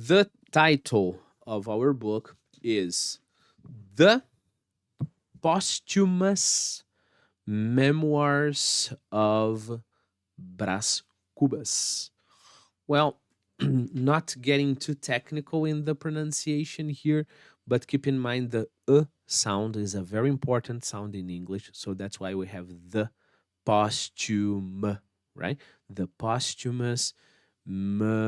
The title of our book is The Posthumous Memoirs of Brás Cubas. Well, not getting too technical in the pronunciation here, but keep in mind the sound is a very important sound in English, so that's why we have the posthum, right? The posthumous memoirs,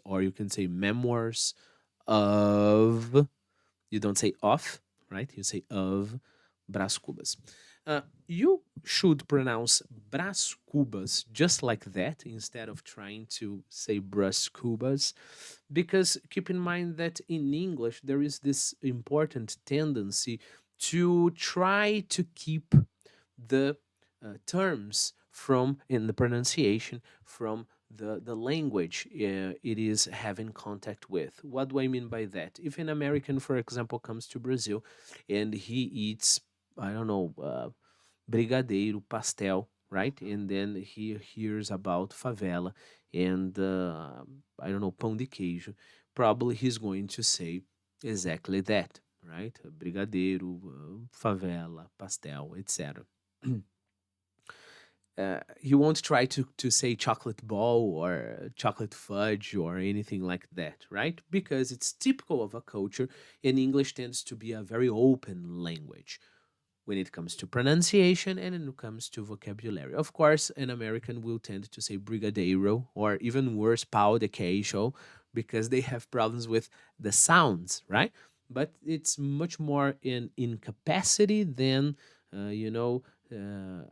or you can say memoirs of, you don't say of, right? You say of Brás Cubas. You should pronounce Brás Cubas just like that instead of trying to say Brás Cubas, because keep in mind that in English there is this important tendency to try to keep the terms from in the pronunciation from the language it is having contact with. What do I mean by that? If an American, for example, comes to Brazil and he eats, I don't know, brigadeiro, pastel, right? And then he hears about favela and I don't know, pão de queijo. Probably he's going to say exactly that, right? Brigadeiro, favela, pastel, etc. He won't try to say chocolate ball or chocolate fudge or anything like that, right? Because it's typical of a culture, and English tends to be a very open language when it comes to pronunciation and when it comes to vocabulary. Of course, an American will tend to say brigadeiro or even worse, pau de queijo, because they have problems with the sounds, right? But it's much more in incapacity than,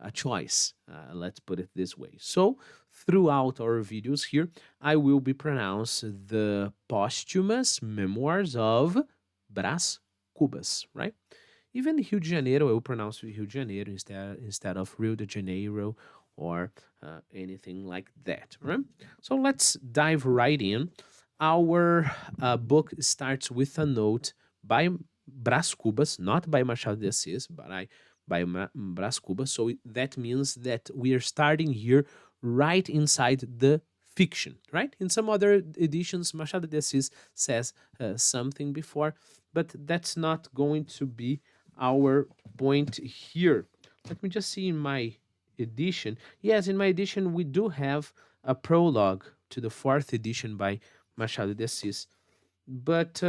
a choice. Let's put it this way. So, throughout our videos here, I will be pronouncing the posthumous memoirs of Brás Cubas, right? Even Rio de Janeiro, eu pronounce Rio de Janeiro instead of Rio de Janeiro or anything like that, right? So let's dive right in. Our book starts with a note by Brás Cubas, not by Machado de Assis, but by Brás Cubas. So that means that we are starting here right inside the fiction, right? In some other editions, Machado de Assis says something before, but that's not going to be our point here. Let me just see in my edition. Yes, in my edition, we do have a prologue to the fourth edition by Machado de Assis, but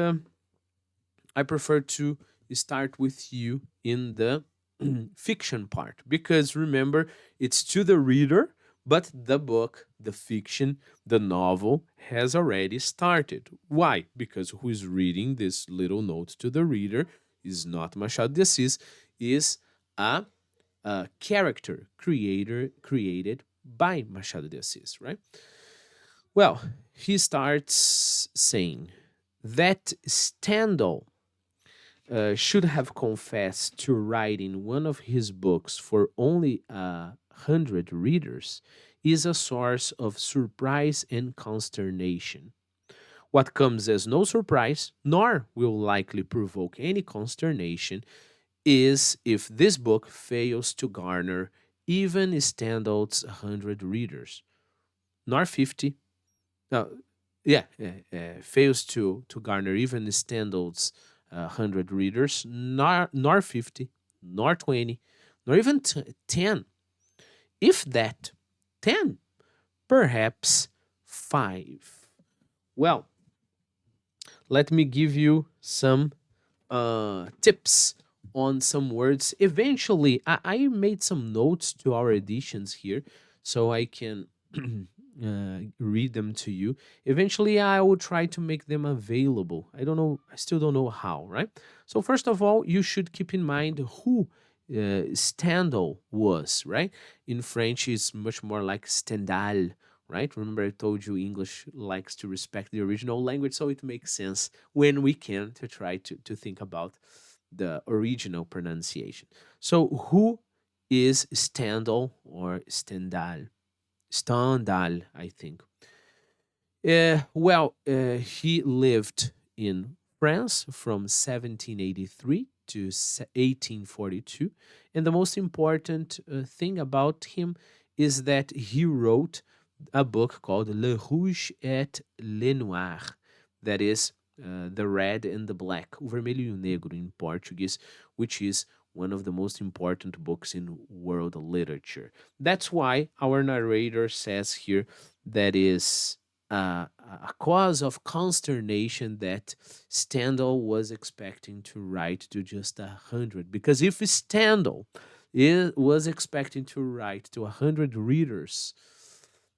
I prefer to start with you in the fiction part because remember, it's to the reader, but the book, the fiction, the novel has already started. Why? Because who is reading this little note to the reader is not Machado de Assis, is a character created by Machado de Assis, right? Well, he starts saying that Stendhal should have confessed to writing one of his books for only 100 readers is a source of surprise and consternation. What comes as no surprise, nor will likely provoke any consternation, is if this book fails to garner even Stendhal's 100 readers, nor 50. No, yeah, fails to garner even Stendhal's 100 readers, nor 50, nor 20, nor even 10. If that, 10, perhaps 5. Well, let me give you some tips on some words. Eventually, I made some notes to our editions here so I can read them to you. Eventually, I will try to make them available. I don't know, I still don't know how, right? So, first of all, you should keep in mind who Stendhal was, right? In French, it's much more like Stendhal, right? Remember, I told you English likes to respect the original language, so it makes sense when we can to try to think about the original pronunciation. So, who is Stendhal or Stendhal? Stendhal, I think. He lived in France from 1783 to 1842. And the most important thing about him is that he wrote a book called Le Rouge et le Noir, that is the red and the black, o vermelho e o negro in Portuguese, which is one of the most important books in world literature. That's why our narrator says here that is a cause of consternation that Stendhal was expecting to write to just 100. Because if Stendhal was expecting to write to 100 readers,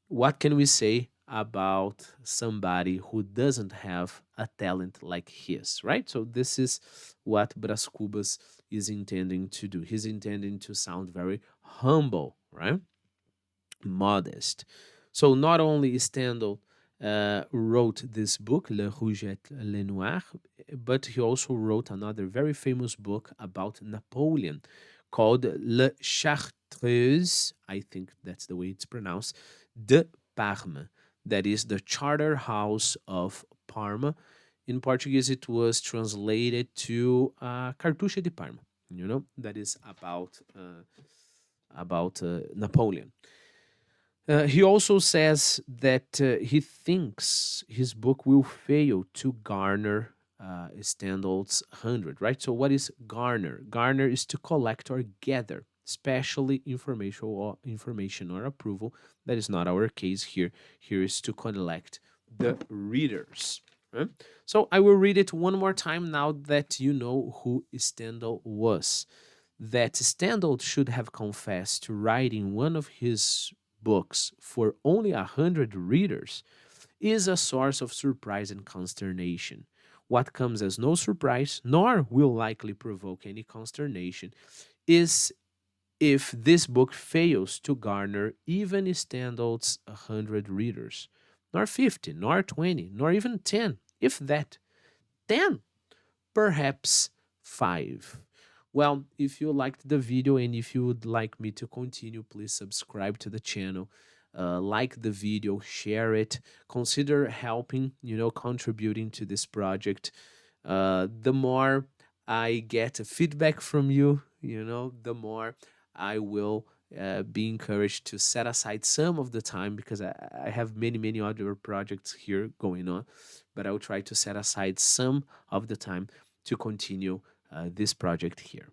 what can we say about somebody who doesn't have a talent like his, right? So this is what Brás Cubas is intending to do. He's intending to sound very humble, right? Modest. So not only Stendhal wrote this book, Le Rouge et le Noir, but he also wrote another very famous book about Napoleon called Le Chartreuse, I think that's the way it's pronounced, de Parme, that is the Charter House of Parma. In Portuguese, it was translated to Cartucha de Parma, that is about Napoleon. He also says that he thinks his book will fail to garner Stendhal's 100, right? So, what is garner? Garner is to collect or gather, especially information or approval. That is not our case here. Here is to collect the readers. Right? So, I will read it one more time now that you know who Stendhal was. That Stendhal should have confessed to writing one of his books for only 100 readers is a source of surprise and consternation. What comes as no surprise, nor will likely provoke any consternation, is if this book fails to garner even Stendhal's 100 readers, nor 50, nor 20, nor even 10, if that. 10, perhaps 5. Well, if you liked the video and if you would like me to continue, please subscribe to the channel, like the video, share it, consider helping, contributing to this project. The more I get feedback from you, the more I will be encouraged to set aside some of the time because I have many, many other projects here going on, but I will try to set aside some of the time to continue this project here.